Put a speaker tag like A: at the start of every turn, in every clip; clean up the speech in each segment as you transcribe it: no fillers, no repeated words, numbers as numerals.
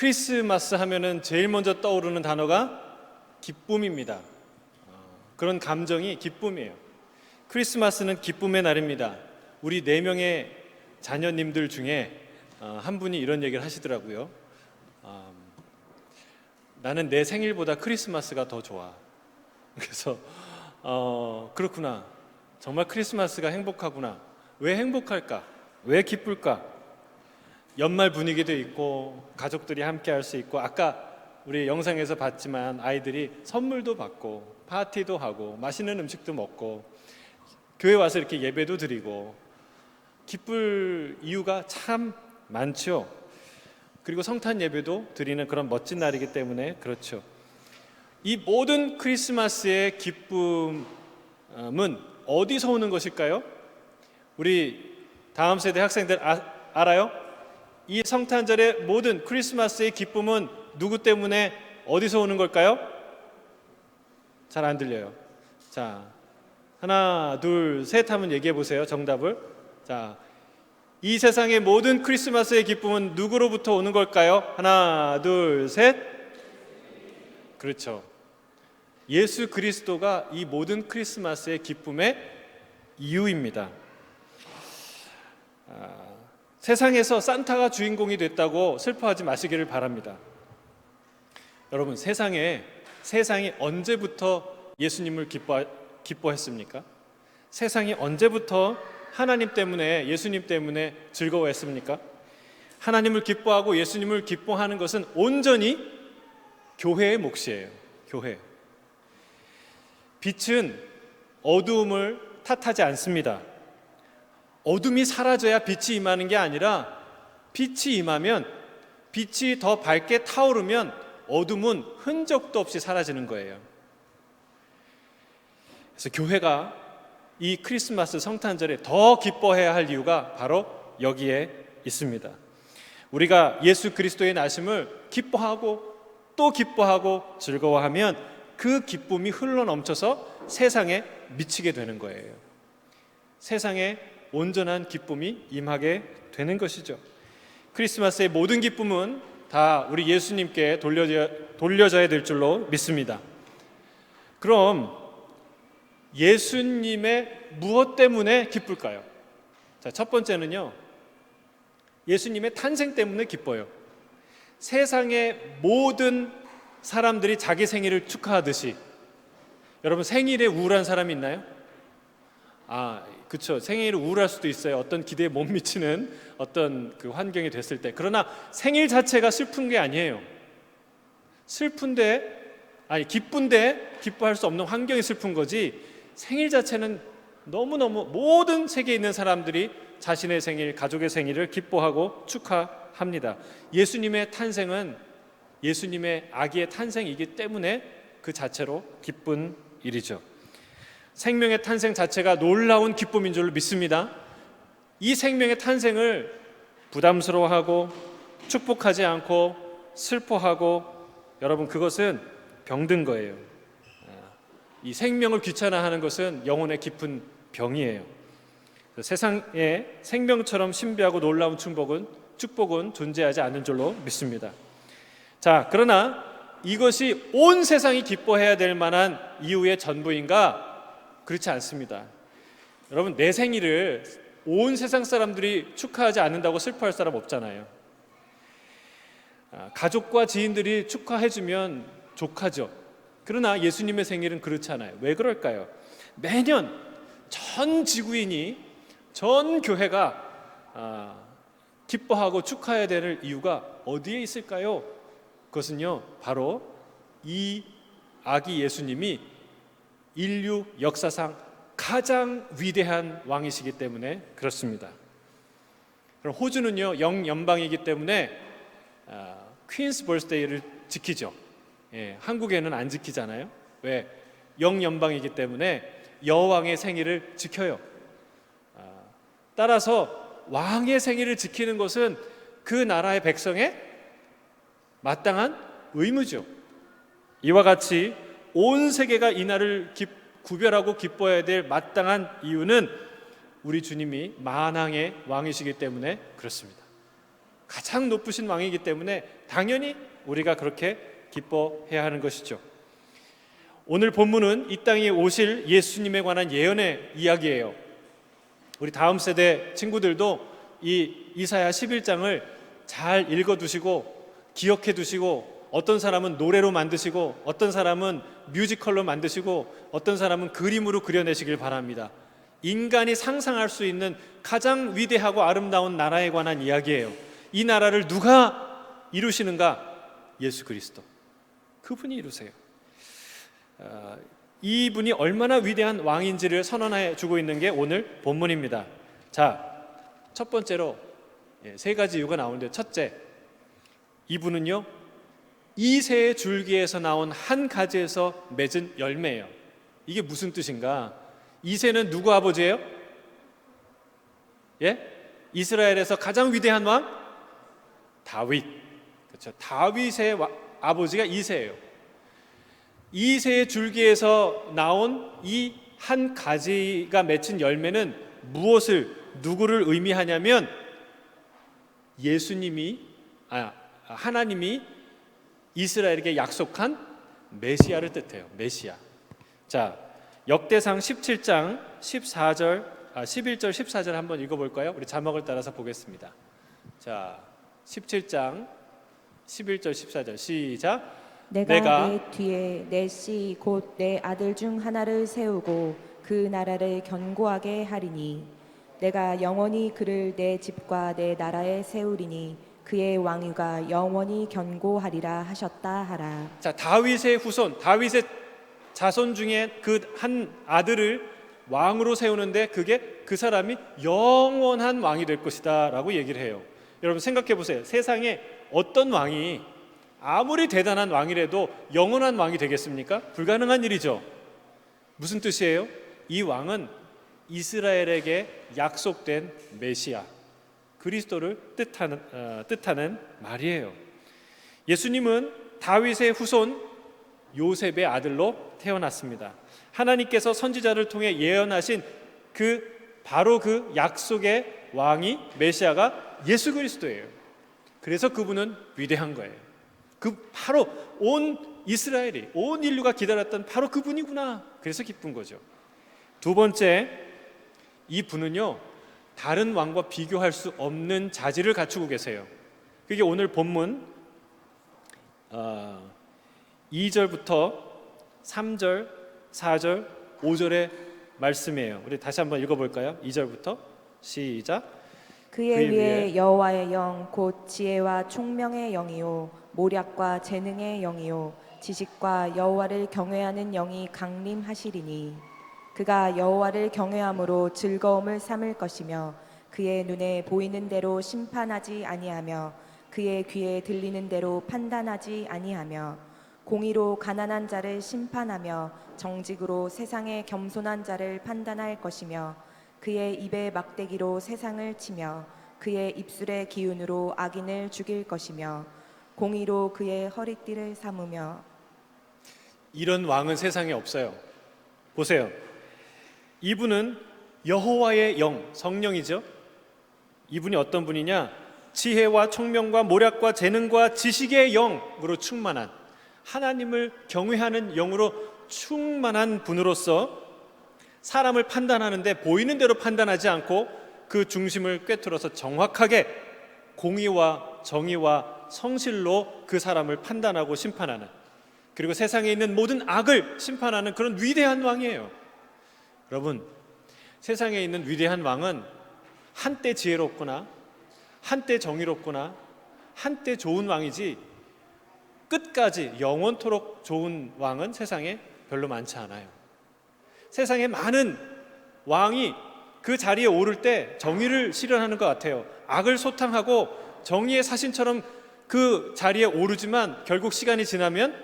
A: 크리스마스 하면은 제일 먼저 떠오르는 단어가 기쁨입니다. 그런 감정이 기쁨이에요. 크리스마스는 기쁨의 날입니다. 우리 4명의 자녀님들 중에 한 분이 이런 얘기를 하시더라고요. 나는 내 생일보다 크리스마스가 더 좋아. 그래서 그렇구나. 정말 크리스마스가 행복하구나. 왜 행복할까? 왜 기쁠까? 연말 분위기도 있고 가족들이 함께 할 수 있고, 아까 우리 영상에서 봤지만 아이들이 선물도 받고 파티도 하고 맛있는 음식도 먹고 교회 와서 이렇게 예배도 드리고 기쁠 이유가 참 많죠. 그리고 성탄 예배도 드리는 그런 멋진 날이기 때문에 그렇죠. 이 모든 크리스마스의 기쁨은 어디서 오는 것일까요? 우리 다음 세대 학생들 알아요? 이 성탄절의 모든 크리스마스의 기쁨은 누구 때문에 어디서 오는 걸까요? 잘 안 들려요. 자, 하나, 둘, 셋 하면 얘기해 보세요. 정답을. 자, 이 세상의 모든 크리스마스의 기쁨은 누구로부터 오는 걸까요? 하나, 둘, 셋. 그렇죠. 예수 그리스도가 이 모든 크리스마스의 기쁨의 이유입니다. 세상에서 산타가 주인공이 됐다고 슬퍼하지 마시기를 바랍니다. 여러분, 세상이 언제부터 예수님을 기뻐했습니까? 세상이 언제부터 하나님 때문에, 예수님 때문에 즐거워했습니까? 하나님을 기뻐하고 예수님을 기뻐하는 것은 온전히 교회의 몫이에요. 교회. 빛은 어두움을 탓하지 않습니다. 어둠이 사라져야 빛이 임하는 게 아니라 빛이 임하면, 빛이 더 밝게 타오르면 어둠은 흔적도 없이 사라지는 거예요. 그래서 교회가 이 크리스마스 성탄절에 더 기뻐해야 할 이유가 바로 여기에 있습니다. 우리가 예수 그리스도의 나심을 기뻐하고 또 기뻐하고 즐거워하면 그 기쁨이 흘러넘쳐서 세상에 미치게 되는 거예요. 세상에 온전한 기쁨이 임하게 되는 것이죠. 크리스마스의 모든 기쁨은 다 우리 예수님께 돌려져야 될 줄로 믿습니다. 그럼 예수님의 무엇 때문에 기쁠까요? 자, 첫 번째는요, 예수님의 탄생 때문에 기뻐요. 세상의 모든 사람들이 자기 생일을 축하하듯이, 여러분 생일에 우울한 사람이 있나요? 그렇죠. 생일을 우울할 수도 있어요. 어떤 기대에 못 미치는 어떤 그 환경이 됐을 때. 그러나 생일 자체가 슬픈 게 아니에요. 기쁜데 기뻐할 수 없는 환경이 슬픈 거지, 생일 자체는 너무너무 모든 세계에 있는 사람들이 자신의 생일, 가족의 생일을 기뻐하고 축하합니다. 예수님의 탄생은 예수님의 아기의 탄생이기 때문에 그 자체로 기쁜 일이죠. 생명의 탄생 자체가 놀라운 기쁨인 줄 믿습니다. 이 생명의 탄생을 부담스러워하고 축복하지 않고 슬퍼하고, 여러분, 그것은 병든 거예요. 이 생명을 귀찮아하는 것은 영혼의 깊은 병이에요. 세상에 생명처럼 신비하고 놀라운 축복은 존재하지 않는 줄로 믿습니다. 자, 그러나 이것이 온 세상이 기뻐해야 될 만한 이유의 전부인가? 그렇지 않습니다. 여러분, 내 생일을 온 세상 사람들이 축하하지 않는다고 슬퍼할 사람 없잖아요. 가족과 지인들이 축하해주면 족하죠. 그러나 예수님의 생일은 그렇지 않아요. 왜 그럴까요? 매년 전 지구인이, 전 교회가 기뻐하고 축하해야 될 이유가 어디에 있을까요? 그것은요, 바로 이 아기 예수님이 인류 역사상 가장 위대한 왕이시기 때문에 그렇습니다. 그럼 호주는요, 영연방이기 때문에 퀸스 버스데이를 지키죠. 한국에는 안 지키잖아요. 왜? 영연방이기 때문에 여왕의 생일을 지켜요. 따라서 왕의 생일을 지키는 것은 그 나라의 백성의 마땅한 의무죠. 이와 같이 온 세계가 이 날을 구별하고 기뻐해야 될 마땅한 이유는 우리 주님이 만왕의 왕이시기 때문에 그렇습니다. 가장 높으신 왕이기 때문에 당연히 우리가 그렇게 기뻐해야 하는 것이죠. 오늘 본문은 이 땅에 오실 예수님에 관한 예언의 이야기예요. 우리 다음 세대 친구들도 이 이사야 11장을 잘 읽어두시고 기억해 두시고, 어떤 사람은 노래로 만드시고 어떤 사람은 뮤지컬로 만드시고 어떤 사람은 그림으로 그려내시길 바랍니다. 인간이 상상할 수 있는 가장 위대하고 아름다운 나라에 관한 이야기예요. 이 나라를 누가 이루시는가? 예수 그리스도, 그분이 이루세요. 이분이 얼마나 위대한 왕인지를 선언해 주고 있는 게 오늘 본문입니다. 자, 첫 번째로 세 가지 이유가 나오는데, 첫째, 이분은요 이새의 줄기에서 나온 한 가지에서 맺은 열매예요. 이게 무슨 뜻인가? 이새는 누구 아버지예요? 이스라엘에서 가장 위대한 왕? 다윗. 그렇죠. 다윗의 아버지가 이새예요. 이새의 줄기에서 나온 이 한 가지가 맺힌 열매는 누구를 의미하냐면 하나님이 이스라엘에게 약속한 메시아를 뜻해요. 메시아. 자, 역대상 17장 11절 14절 한번 읽어볼까요? 우리 자막을 따라서 보겠습니다. 자, 17장 11절 14절 시작.
B: 내가 내 뒤에 내 씨 곧 내 아들 중 하나를 세우고 그 나라를 견고하게 하리니 내가 영원히 그를 내 집과 내 나라에 세우리니 그의 왕위가 영원히 견고하리라 하셨다 하라.
A: 자, 다윗의 후손, 다윗의 자손 중에 그 한 아들을 왕으로 세우는데 그 사람이 영원한 왕이 될 것이다 라고 얘기를 해요. 여러분 생각해 보세요. 세상에 어떤 왕이 아무리 대단한 왕이라도 영원한 왕이 되겠습니까? 불가능한 일이죠. 무슨 뜻이에요? 이 왕은 이스라엘에게 약속된 메시아, 그리스도를 뜻하는 말이에요. 예수님은 다윗의 후손 요셉의 아들로 태어났습니다. 하나님께서 선지자를 통해 예언하신 바로 그 약속의 왕이, 메시아가 예수 그리스도예요. 그래서 그분은 위대한 거예요. 바로 온 이스라엘이, 온 인류가 기다렸던 바로 그분이구나. 그래서 기쁜 거죠. 두 번째, 이 분은요 다른 왕과 비교할 수 없는 자질을 갖추고 계세요. 그게 오늘 본문 2절부터 3절, 4절, 5절의 말씀이에요. 우리 다시 한번 읽어볼까요? 2절부터 시작.
B: 그의 위에 여호와의 영 곧 지혜와 총명의 영이요 모략과 재능의 영이요 지식과 여호와를 경외하는 영이 강림하시리니 그가 여호와를 경외함으로 즐거움을 삼을 것이며 그의 눈에 보이는 대로 심판하지 아니하며 그의 귀에 들리는 대로 판단하지 아니하며 공의로 가난한 자를 심판하며 정직으로 세상의 겸손한 자를 판단할 것이며 그의 입의 막대기로 세상을 치며 그의 입술의 기운으로 악인을 죽일 것이며 공의로 그의 허리띠를 삼으며.
A: 이런 왕은 세상에 없어요. 보세요. 이분은 여호와의 영, 성령이죠. 이분이 어떤 분이냐? 지혜와 총명과 모략과 재능과 지식의 영으로 충만한, 하나님을 경외하는 영으로 충만한 분으로서 사람을 판단하는데 보이는 대로 판단하지 않고 그 중심을 꿰뚫어서 정확하게 공의와 정의와 성실로 그 사람을 판단하고 심판하는, 그리고 세상에 있는 모든 악을 심판하는 그런 위대한 왕이에요. 여러분, 세상에 있는 위대한 왕은 한때 지혜롭거나 한때 정의롭거나 한때 좋은 왕이지 끝까지 영원토록 좋은 왕은 세상에 별로 많지 않아요. 세상에 많은 왕이 그 자리에 오를 때 정의를 실현하는 것 같아요. 악을 소탕하고 정의의 사신처럼 그 자리에 오르지만 결국 시간이 지나면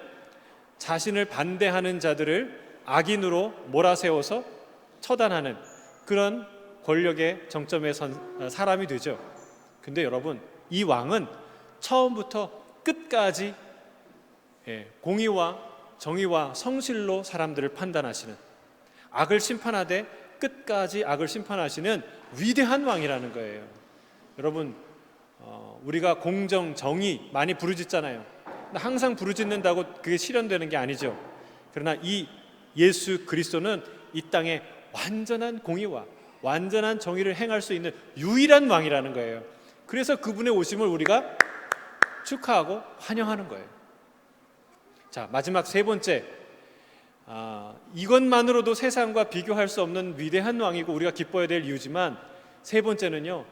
A: 자신을 반대하는 자들을 악인으로 몰아세워서 처단하는 그런 권력의 정점에 선 사람이 되죠. 근데 여러분, 이 왕은 처음부터 끝까지 공의와 정의와 성실로 사람들을 판단하시는, 악을 심판하되 끝까지 악을 심판하시는 위대한 왕이라는 거예요. 여러분, 우리가 공정, 정의 많이 부르짖잖아요. 근데 항상 부르짖는다고 그게 실현되는 게 아니죠. 그러나 이 예수 그리스도는 이 땅에 완전한 공의와 완전한 정의를 행할 수 있는 유일한 왕이라는 거예요. 그래서 그분의 오심을 우리가 축하하고 환영하는 거예요. 자, 마지막 세 번째, 이것만으로도 세상과 비교할 수 없는 위대한 왕이고 우리가 기뻐해야 될 이유지만, 세 번째는요,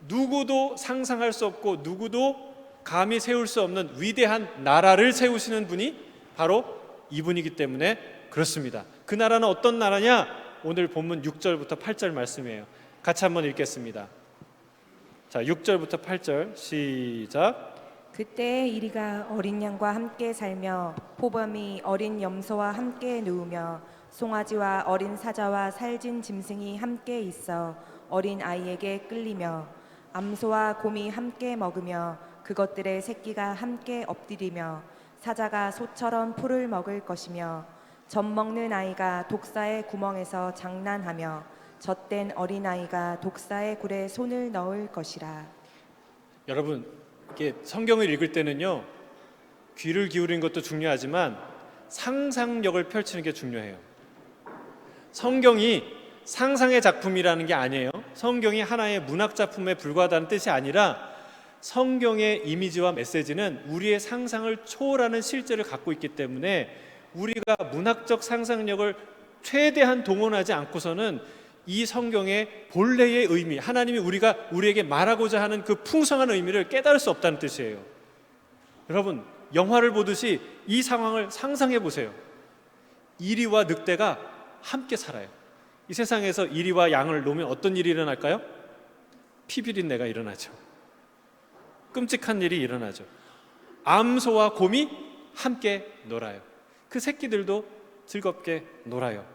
A: 누구도 상상할 수 없고 누구도 감히 세울 수 없는 위대한 나라를 세우시는 분이 바로 이분이기 때문에 그렇습니다. 그 나라는 어떤 나라냐? 오늘 본문 6절부터 8절 말씀이에요. 같이 한번 읽겠습니다. 자, 6절부터 8절 시작.
B: 그때 이리가 어린 양과 함께 살며 포범이 어린 염소와 함께 누우며 송아지와 어린 사자와 살진 짐승이 함께 있어 어린 아이에게 끌리며 암소와 곰이 함께 먹으며 그것들의 새끼가 함께 엎드리며 사자가 소처럼 풀을 먹을 것이며 젖 먹는 아이가 독사의 구멍에서 장난하며 젖된 어린아이가 독사의 굴에 손을 넣을 것이라.
A: 여러분, 이렇게 성경을 읽을 때는요, 귀를 기울이는 것도 중요하지만 상상력을 펼치는 게 중요해요. 성경이 상상의 작품이라는 게 아니에요. 성경이 하나의 문학 작품에 불과하다는 뜻이 아니라 성경의 이미지와 메시지는 우리의 상상을 초월하는 실제를 갖고 있기 때문에 우리가 문학적 상상력을 최대한 동원하지 않고서는 이 성경의 본래의 의미, 하나님이 우리에게 말하고자 하는 그 풍성한 의미를 깨달을 수 없다는 뜻이에요. 여러분, 영화를 보듯이 이 상황을 상상해 보세요. 이리와 늑대가 함께 살아요. 이 세상에서 이리와 양을 놓으면 어떤 일이 일어날까요? 피비린내가 일어나죠. 끔찍한 일이 일어나죠. 암소와 곰이 함께 놀아요. 그 새끼들도 즐겁게 놀아요.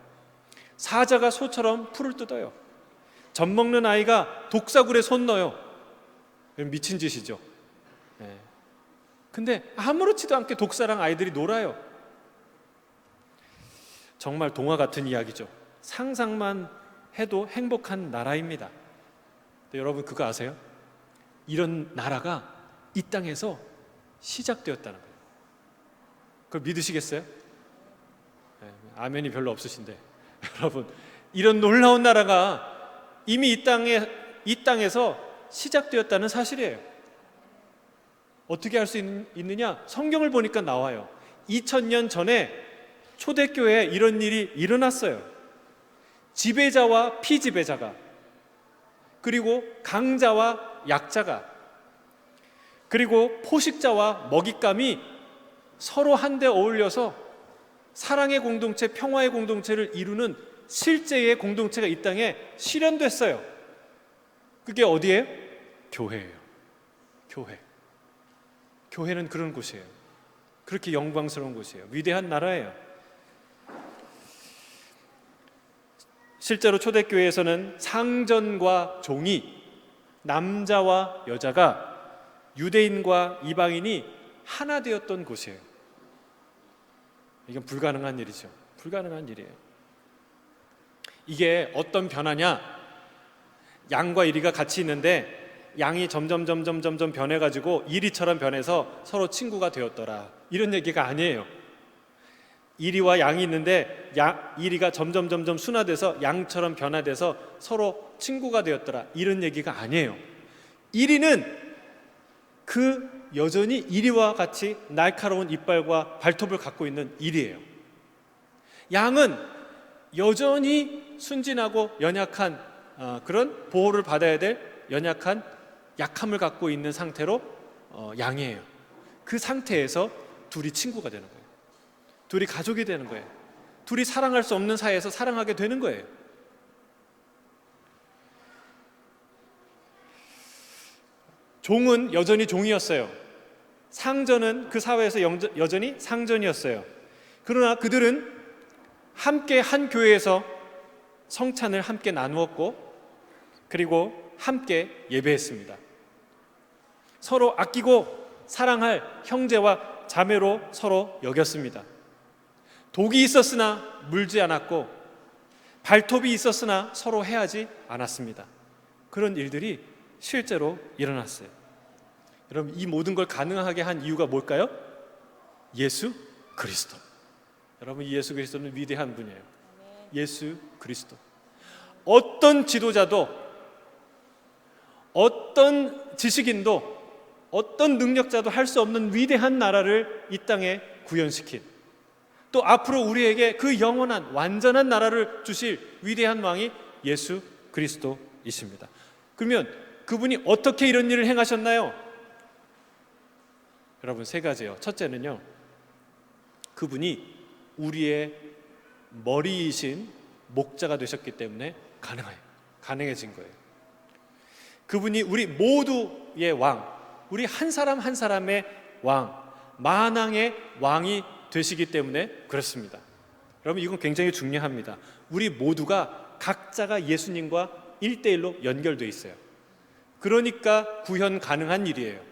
A: 사자가 소처럼 풀을 뜯어요. 젖 먹는 아이가 독사굴에 손 넣어요. 미친 짓이죠. 근데 아무렇지도 않게 독사랑 아이들이 놀아요. 정말 동화 같은 이야기죠. 상상만 해도 행복한 나라입니다. 여러분, 그거 아세요? 이런 나라가 이 땅에서 시작되었다는 거예요. 그걸 믿으시겠어요? 아멘이 별로 없으신데, 여러분, 이런 놀라운 나라가 이미 이 땅에서 시작되었다는 사실이에요. 어떻게 할 수 있느냐? 성경을 보니까 나와요. 2000년 전에 초대교회에 이런 일이 일어났어요. 지배자와 피지배자가, 그리고 강자와 약자가, 그리고 포식자와 먹잇감이 서로 한데 어울려서 사랑의 공동체, 평화의 공동체를 이루는 실제의 공동체가 이 땅에 실현됐어요. 그게 어디예요? 교회예요. 교회. 교회는 그런 곳이에요. 그렇게 영광스러운 곳이에요. 위대한 나라예요. 실제로 초대교회에서는 상전과 종이, 남자와 여자가, 유대인과 이방인이 하나 되었던 곳이에요. 이건 불가능한 일이죠. 불가능한 일이에요. 이게 어떤 변화냐? 양과 이리가 같이 있는데 양이 점점 변해가지고 이리처럼 변해서 서로 친구가 되었더라, 이런 얘기가 아니에요. 이리와 양이 있는데 이리가 점점 순화돼서 양처럼 변화돼서 서로 친구가 되었더라, 이런 얘기가 아니에요. 이리는 여전히 이리와 같이 날카로운 이빨과 발톱을 갖고 있는 이리예요. 양은 여전히 순진하고 연약한, 그런 보호를 받아야 될 연약한 약함을 갖고 있는 상태로 양이에요. 그 상태에서 둘이 친구가 되는 거예요. 둘이 가족이 되는 거예요. 둘이 사랑할 수 없는 사이에서 사랑하게 되는 거예요. 종은 여전히 종이었어요. 상전은 그 사회에서 여전히 상전이었어요. 그러나 그들은 함께 한 교회에서 성찬을 함께 나누었고, 그리고 함께 예배했습니다. 서로 아끼고 사랑할 형제와 자매로 서로 여겼습니다. 독이 있었으나 물지 않았고, 발톱이 있었으나 서로 해하지 않았습니다. 그런 일들이 실제로 일어났어요. 여러분, 이 모든 걸 가능하게 한 이유가 뭘까요? 예수 그리스도. 여러분, 이 예수 그리스도는 위대한 분이에요. 예수 그리스도. 어떤 지도자도, 어떤 지식인도, 어떤 능력자도 할 수 없는 위대한 나라를 이 땅에 구현시킨, 또 앞으로 우리에게 그 영원한 완전한 나라를 주실 위대한 왕이 예수 그리스도이십니다. 그러면 그분이 어떻게 이런 일을 행하셨나요? 여러분, 세 가지예요. 첫째는요, 그분이 우리의 머리이신 목자가 되셨기 때문에 가능해진 거예요. 그분이 우리 모두의 왕, 우리 한 사람 한 사람의 왕, 만왕의 왕이 되시기 때문에 그렇습니다. 여러분, 이건 굉장히 중요합니다. 우리 모두가 각자가 예수님과 1대1로 연결되어 있어요. 그러니까 구현 가능한 일이에요.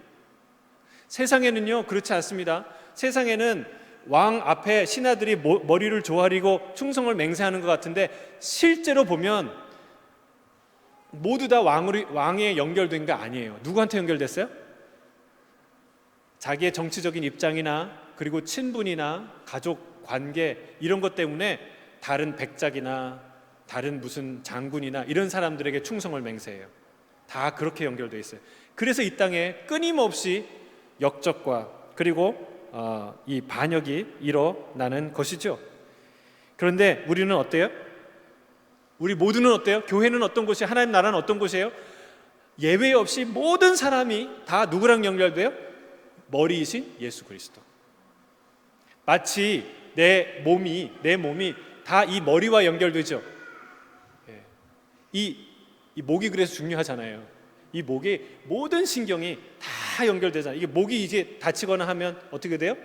A: 세상에는요, 그렇지 않습니다. 세상에는 왕 앞에 신하들이 머리를 조아리고 충성을 맹세하는 것 같은데, 실제로 보면 모두 다 왕에 연결된 게 아니에요. 누구한테 연결됐어요? 자기의 정치적인 입장이나 그리고 친분이나 가족 관계, 이런 것 때문에 다른 백작이나 다른 무슨 장군이나 이런 사람들에게 충성을 맹세해요. 다 그렇게 연결되어 있어요. 그래서 이 땅에 끊임없이 역적과 그리고 이 반역이 일어나는 것이죠. 그런데 우리는 어때요? 우리 모두는 어때요? 교회는 어떤 곳이에요? 하나님 나라는 어떤 곳이에요? 예외 없이 모든 사람이 다 누구랑 연결돼요? 머리이신 예수 그리스도. 마치 내 몸이 다 이 머리와 연결되죠. 이 목이 그래서 중요하잖아요. 이 목에 모든 신경이 다 연결되잖아요. 이게 목이 이제 다치거나 하면 어떻게 돼요?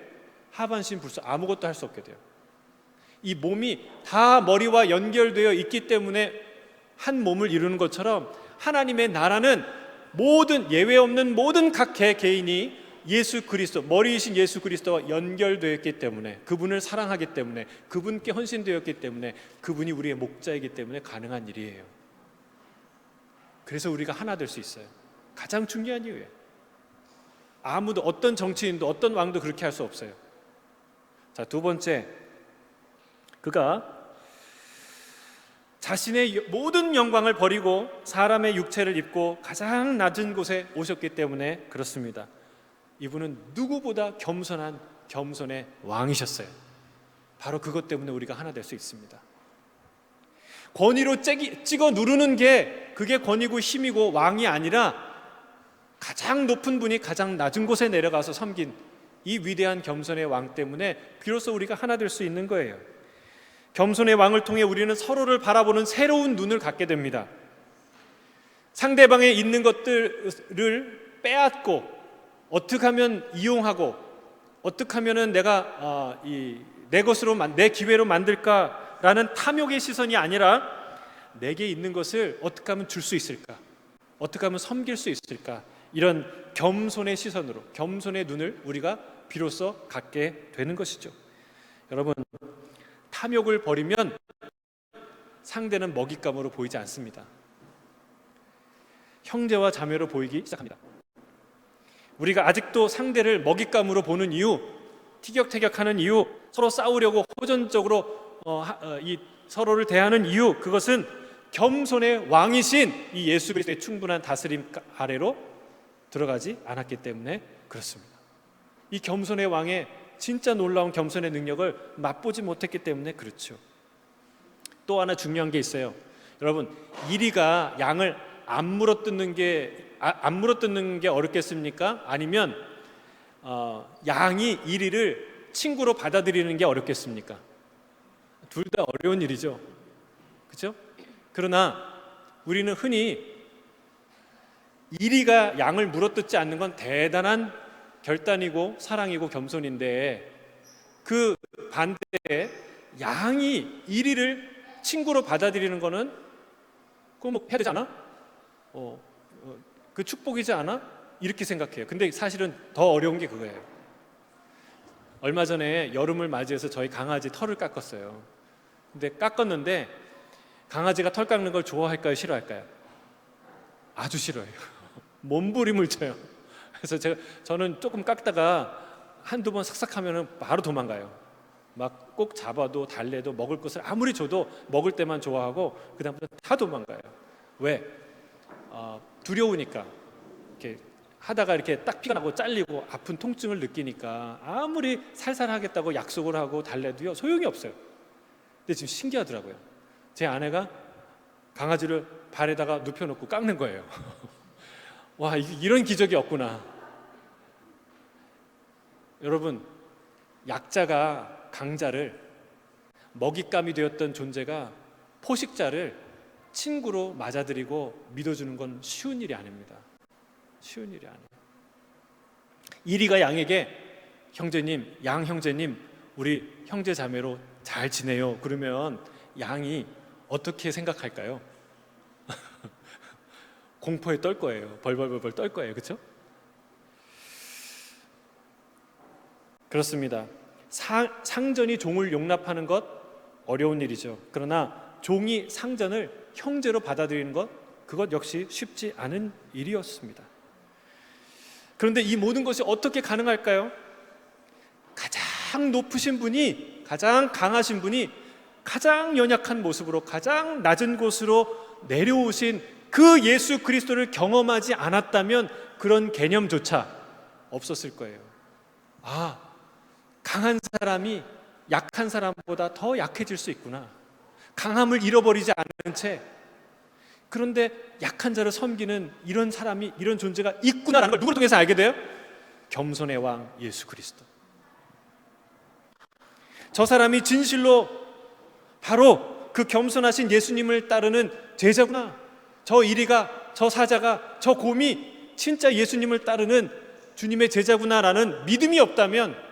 A: 하반신 불수, 아무것도 할 수 없게 돼요. 이 몸이 다 머리와 연결되어 있기 때문에 한 몸을 이루는 것처럼, 하나님의 나라는 모든 예외 없는 모든 각 개인이 예수 그리스도, 머리이신 예수 그리스도와 연결되어 있기 때문에, 그분을 사랑하기 때문에, 그분께 헌신되었기 때문에, 그분이 우리의 목자이기 때문에 가능한 일이에요. 그래서 우리가 하나 될 수 있어요. 가장 중요한 이유예요. 아무도, 어떤 정치인도 어떤 왕도 그렇게 할 수 없어요. 자, 두 번째, 그가 자신의 모든 영광을 버리고 사람의 육체를 입고 가장 낮은 곳에 오셨기 때문에 그렇습니다. 이분은 누구보다 겸손의 왕이셨어요. 바로 그것 때문에 우리가 하나 될 수 있습니다. 권위로 찍어 누르는 게 그게 권위고 힘이고 왕이 아니라, 가장 높은 분이 가장 낮은 곳에 내려가서 섬긴 이 위대한 겸손의 왕 때문에 비로소 우리가 하나 될 수 있는 거예요. 겸손의 왕을 통해 우리는 서로를 바라보는 새로운 눈을 갖게 됩니다. 상대방에 있는 것들을 빼앗고 어떻게 하면 이용하고 어떻게 하면 내가 내 것으로, 내 기회로 만들까라는 탐욕의 시선이 아니라, 내게 있는 것을 어떻게 하면 줄 수 있을까, 어떻게 하면 섬길 수 있을까, 이런 겸손의 시선으로, 겸손의 눈을 우리가 비로소 갖게 되는 것이죠. 여러분, 탐욕을 버리면 상대는 먹잇감으로 보이지 않습니다. 형제와 자매로 보이기 시작합니다. 우리가 아직도 상대를 먹잇감으로 보는 이유, 티격태격하는 이유, 서로 싸우려고 호전적으로 서로를 대하는 이유, 그것은 겸손의 왕이신 이 예수 그리스도의 충분한 다스림 아래로 들어가지 않았기 때문에 그렇습니다. 이 겸손의 왕의 진짜 놀라운 겸손의 능력을 맛보지 못했기 때문에 그렇죠. 또 하나 중요한 게 있어요. 여러분, 이리가 양을 안 물어뜯는 게 어렵겠습니까? 아니면 양이 이리를 친구로 받아들이는 게 어렵겠습니까? 둘 다 어려운 일이죠. 그렇죠? 그러나 우리는 흔히 이리가 양을 물어뜯지 않는 건 대단한 결단이고 사랑이고 겸손인데, 그 반대에 양이 이리를 친구로 받아들이는 거는 그거 뭐 해야 되지 않아? 그 축복이지 않아? 이렇게 생각해요. 근데 사실은 더 어려운 게 그거예요. 얼마 전에 여름을 맞이해서 저희 강아지 털을 깎았어요. 근데 깎았는데 강아지가 털 깎는 걸 좋아할까요? 싫어할까요? 아주 싫어해요. 몸부림을 쳐요. 그래서 저는 조금 깎다가 한두 번 삭삭하면은 바로 도망가요. 막 꼭 잡아도 달래도 먹을 것을 아무리 줘도 먹을 때만 좋아하고 그다음부터 다 도망가요. 왜? 두려우니까. 이렇게 하다가 이렇게 딱 피가 나고 잘리고 아픈 통증을 느끼니까 아무리 살살 하겠다고 약속을 하고 달래도요 소용이 없어요. 근데 지금 신기하더라고요. 제 아내가 강아지를 발에다가 눕혀놓고 깎는 거예요. 와, 이런 기적이 없구나. 여러분, 약자가 강자를, 먹잇감이 되었던 존재가 포식자를 친구로 맞아들이고 믿어주는 건 쉬운 일이 아닙니다. 쉬운 일이 아니에요. 이리가 양에게 형제님, 양 형제님, 우리 형제 자매로 잘 지내요. 그러면 양이 어떻게 생각할까요? 공포에 떨 거예요. 벌벌벌 떨 거예요. 그렇죠? 그렇습니다. 상전이 종을 용납하는 것 어려운 일이죠. 그러나 종이 상전을 형제로 받아들이는 것, 그것 역시 쉽지 않은 일이었습니다. 그런데 이 모든 것이 어떻게 가능할까요? 가장 높으신 분이, 가장 강하신 분이 가장 연약한 모습으로 가장 낮은 곳으로 내려오신 그 예수 그리스도를 경험하지 않았다면 그런 개념조차 없었을 거예요. 강한 사람이 약한 사람보다 더 약해질 수 있구나. 강함을 잃어버리지 않은 채, 그런데 약한 자를 섬기는 이런 사람이, 이런 존재가 있구나라는 걸 누구를 통해서 알게 돼요? 겸손의 왕 예수 그리스도. 저 사람이 진실로 바로 그 겸손하신 예수님을 따르는 제자구나. 저 이리가, 저 사자가, 저 곰이 진짜 예수님을 따르는 주님의 제자구나라는 믿음이 없다면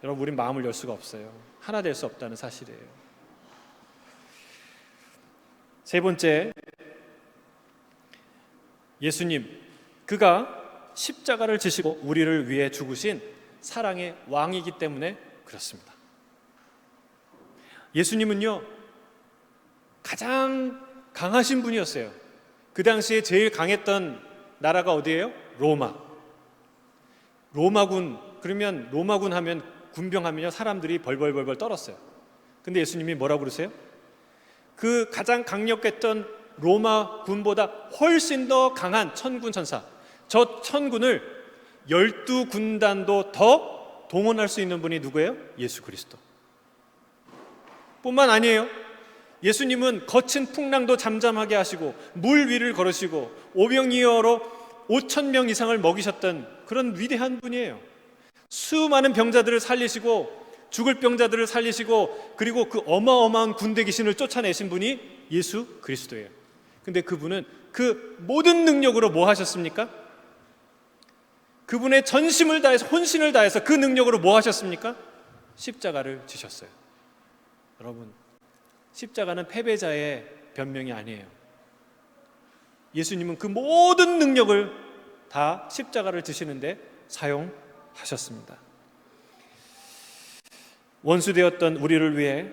A: 여러분, 우린 마음을 열 수가 없어요. 하나 될 수 없다는 사실이에요. 세 번째, 예수님, 그가 십자가를 지시고 우리를 위해 죽으신 사랑의 왕이기 때문에 그렇습니다. 예수님은요, 가장 강하신 분이었어요. 그 당시에 제일 강했던 나라가 어디예요? 로마군. 그러면 로마군 하면, 군병 하면요 사람들이 벌벌벌벌 떨었어요. 근데 예수님이 뭐라고 그러세요? 그 가장 강력했던 로마 군보다 훨씬 더 강한 천군 천사, 저 천군을 12군단도 더 동원할 수 있는 분이 누구예요? 예수 그리스도. 뿐만 아니에요. 예수님은 거친 풍랑도 잠잠하게 하시고 물 위를 걸으시고 오병이어로 5,000명 이상을 먹이셨던 그런 위대한 분이에요. 수많은 병자들을 살리시고 죽을 병자들을 살리시고 그리고 그 어마어마한 군대 귀신을 쫓아내신 분이 예수 그리스도예요. 근데 그분은 그 모든 능력으로 뭐 하셨습니까? 그분의 전심을 다해서, 혼신을 다해서 그 능력으로 뭐 하셨습니까? 십자가를 지셨어요. 여러분, 십자가는 패배자의 변명이 아니에요. 예수님은 그 모든 능력을 다 십자가를 지시는데 사용하셨습니다. 원수되었던 우리를 위해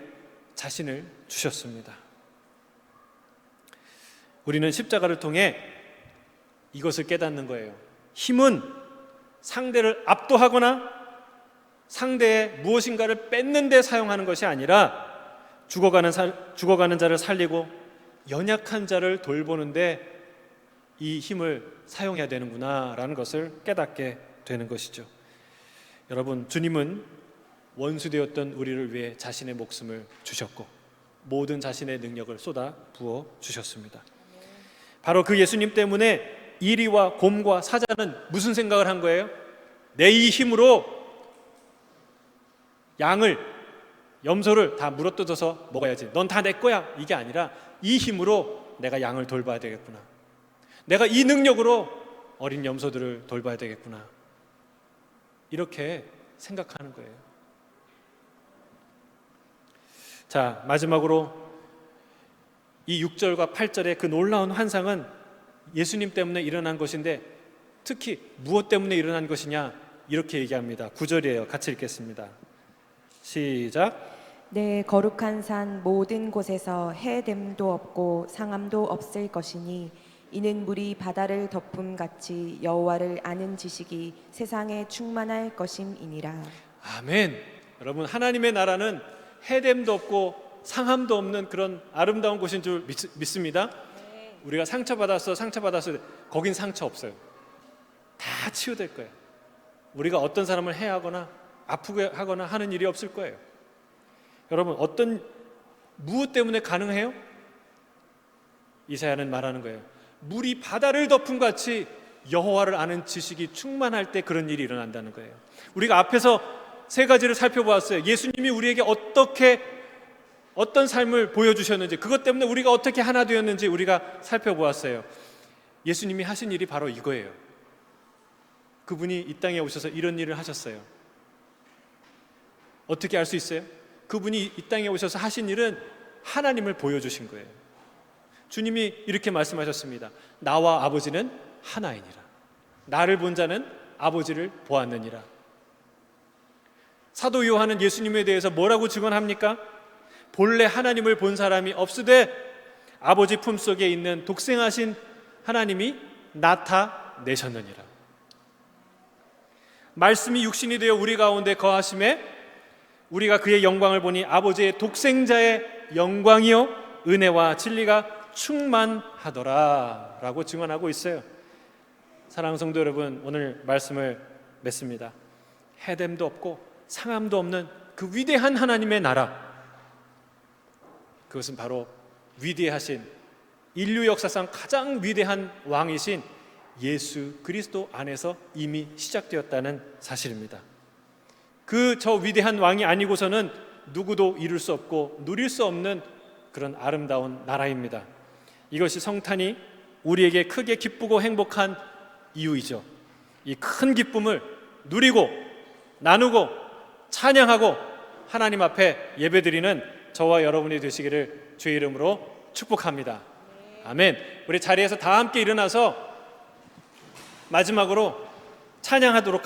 A: 자신을 주셨습니다. 우리는 십자가를 통해 이것을 깨닫는 거예요. 힘은 상대를 압도하거나 상대의 무엇인가를 뺏는 데 사용하는 것이 아니라 죽어가는 자를 살리고 연약한 자를 돌보는데 이 힘을 사용해야 되는구나라는 것을 깨닫게 되는 것이죠. 여러분, 주님은 원수되었던 우리를 위해 자신의 목숨을 주셨고 모든 자신의 능력을 쏟아 부어 주셨습니다. 바로 그 예수님 때문에 이리와 곰과 사자는 무슨 생각을 한 거예요? 내 이 힘으로 양을, 염소를 다 물어뜯어서 먹어야지, 넌 다 내 거야, 이게 아니라 이 힘으로 내가 양을 돌봐야 되겠구나, 내가 이 능력으로 어린 염소들을 돌봐야 되겠구나, 이렇게 생각하는 거예요. 자, 마지막으로 이 6절과 8절의 그 놀라운 환상은 예수님 때문에 일어난 것인데 특히 무엇 때문에 일어난 것이냐, 이렇게 얘기합니다. 9절이에요. 같이 읽겠습니다. 시작.
B: 내 거룩한 산 모든 곳에서 해됨도 없고 상함도 없을 것이니 이는 물이 바다를 덮음 같이 여호와를 아는 지식이 세상에 충만할 것임이니라.
A: 아멘. 여러분, 하나님의 나라는 해됨도 없고 상함도 없는 그런 아름다운 곳인 줄 믿습니다. 우리가 상처받았어 거긴 상처 없어요. 다 치유될 거예요. 우리가 어떤 사람을 해하거나 아프게 하거나 하는 일이 없을 거예요. 여러분, 무엇 때문에 가능해요? 이사야는 말하는 거예요. 물이 바다를 덮음 같이 여호와를 아는 지식이 충만할 때 그런 일이 일어난다는 거예요. 우리가 앞에서 세 가지를 살펴보았어요. 예수님이 우리에게 어떤 삶을 보여주셨는지, 그것 때문에 우리가 어떻게 하나 되었는지 우리가 살펴보았어요. 예수님이 하신 일이 바로 이거예요. 그분이 이 땅에 오셔서 이런 일을 하셨어요. 어떻게 알 수 있어요? 그분이 이 땅에 오셔서 하신 일은 하나님을 보여주신 거예요. 주님이 이렇게 말씀하셨습니다. 나와 아버지는 하나이니라. 나를 본 자는 아버지를 보았느니라. 사도 요한은 예수님에 대해서 뭐라고 증언합니까? 본래 하나님을 본 사람이 없으되 아버지 품속에 있는 독생하신 하나님이 나타내셨느니라. 말씀이 육신이 되어 우리 가운데 거하심에 우리가 그의 영광을 보니 아버지의 독생자의 영광이요 은혜와 진리가 충만하더라 라고 증언하고 있어요. 사랑하는 성도 여러분, 오늘 말씀을 맺습니다. 해됨도 없고 상함도 없는 그 위대한 하나님의 나라, 그것은 바로 위대하신 인류 역사상 가장 위대한 왕이신 예수 그리스도 안에서 이미 시작되었다는 사실입니다. 저 위대한 왕이 아니고서는 누구도 이룰 수 없고 누릴 수 없는 그런 아름다운 나라입니다. 이것이 성탄이 우리에게 크게 기쁘고 행복한 이유이죠. 이 큰 기쁨을 누리고 나누고 찬양하고 하나님 앞에 예배드리는 저와 여러분이 되시기를 주의 이름으로 축복합니다. 아멘. 우리 자리에서 다 함께 일어나서 마지막으로 찬양하도록